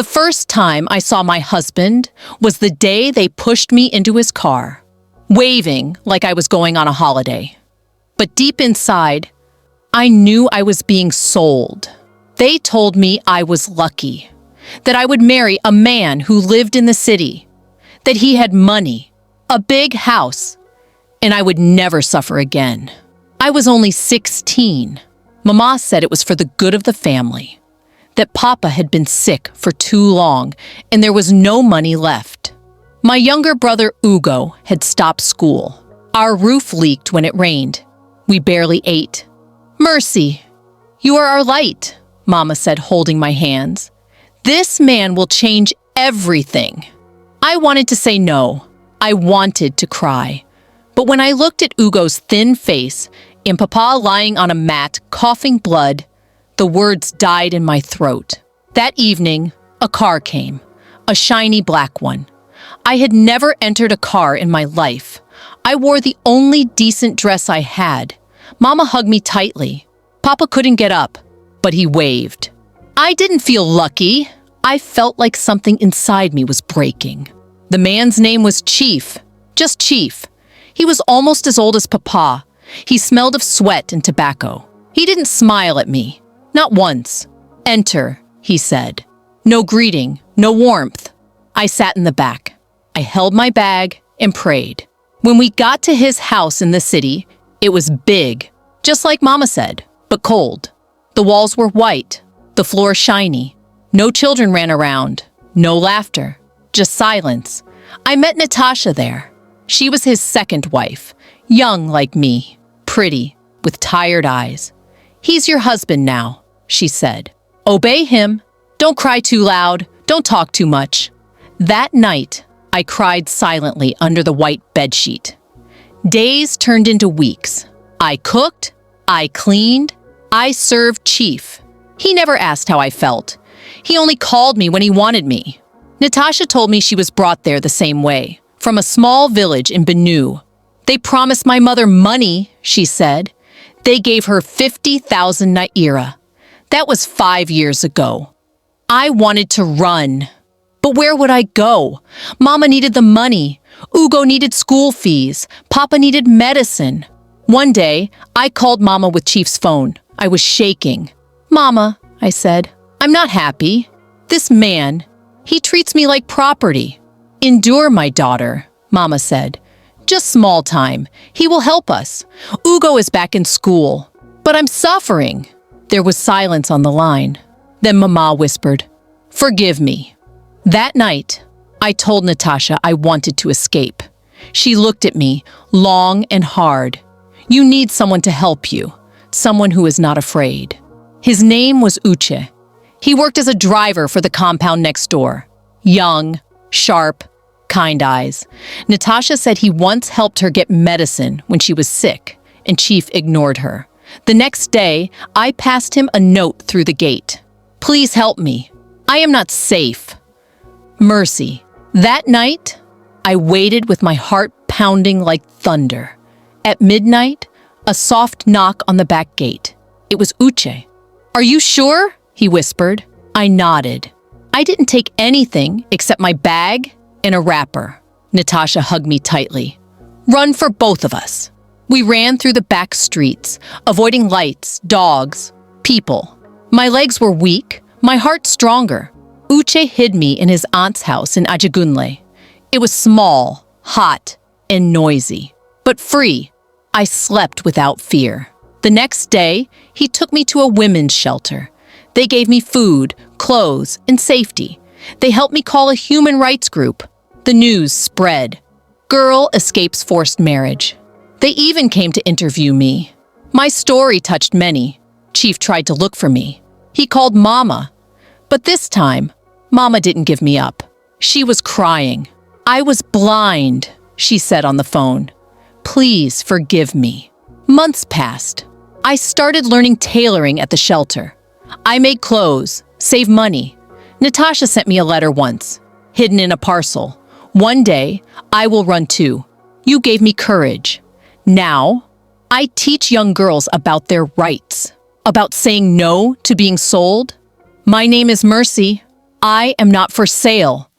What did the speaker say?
The first time I saw my husband was the day they pushed me into his car, waving like I was going on a holiday. But deep inside, I knew I was being sold. They told me I was lucky, that I would marry a man who lived in the city, that he had money, a big house, and I would never suffer again. I was only 16. Mama said it was for the good of the family, that Papa had been sick for too long and there was no money left. My younger brother Ugo had stopped school. Our roof leaked when it rained. We barely ate. "Mercy, you are our light," Mama said, holding my hands. "This man will change everything." I wanted to say no. I wanted to cry. But when I looked at Ugo's thin face and Papa lying on a mat, coughing blood, the words died in my throat. That evening, a car came, a shiny black one. I had never entered a car in my life. I wore the only decent dress I had. Mama hugged me tightly. Papa couldn't get up, but he waved. I didn't feel lucky. I felt like something inside me was breaking. The man's name was Chief, just Chief. He was almost as old as Papa. He smelled of sweat and tobacco. He didn't smile at me, not once. "Enter," he said. No greeting, no warmth. I sat in the back. I held my bag and prayed. When we got to his house in the city, it was big, just like Mama said, but cold. The walls were white, the floor shiny. No children ran around, no laughter, just silence. I met Natasha there. She was his second wife, young like me, pretty, with tired eyes. "He's your husband now," she said. "Obey him. Don't cry too loud. Don't talk too much." That night, I cried silently under the white bedsheet. Days turned into weeks. I cooked, I cleaned, I served Chief. He never asked how I felt. He only called me when he wanted me. Natasha told me she was brought there the same way, from a small village in Benue. "They promised my mother money," she said. "They gave her 50,000 naira. That was 5 years ago. I wanted to run. But where would I go? Mama needed the money. Ugo needed school fees. Papa needed medicine. One day, I called Mama with Chief's phone. I was shaking. "Mama," I said, "I'm not happy. This man, he treats me like property." "Endure, my daughter," Mama said. "Just small time. He will help us. Ugo is back in school. But I'm suffering." There was silence on the line. Then Mama whispered, "Forgive me." That night, I told Natasha I wanted to escape. She looked at me, long and hard. "You need someone to help you, someone who is not afraid." His name was Uche. He worked as a driver for the compound next door. Young, sharp, kind eyes. Natasha said he once helped her get medicine when she was sick, and Chief ignored her. The next day, I passed him a note through the gate. "Please help me. I am not safe." Mercy. That night, I waited with my heart pounding like thunder. At midnight, a soft knock on the back gate. It was Uche. "Are you sure?" he whispered. I nodded. I didn't take anything except my bag and a wrapper. Natasha hugged me tightly. "Run for both of us." We ran through the back streets, avoiding lights, dogs, people. My legs were weak, my heart stronger. Uche hid me in his aunt's house in Ajagunle. It was small, hot, and noisy, but free. I slept without fear. The next day, he took me to a women's shelter. They gave me food, clothes, and safety. They helped me call a human rights group. The news spread. Girl escapes forced marriage. They even came to interview me. My story touched many. Chief tried to look for me. He called Mama. But this time, Mama didn't give me up. She was crying. "I was blind," she said on the phone. "Please forgive me." Months passed. I started learning tailoring at the shelter. I made clothes, saved money. Natasha sent me a letter once, hidden in a parcel. "One day, I will run too. You gave me courage." Now, I teach young girls about their rights, about saying no to being sold. My name is Mercy. I am not for sale.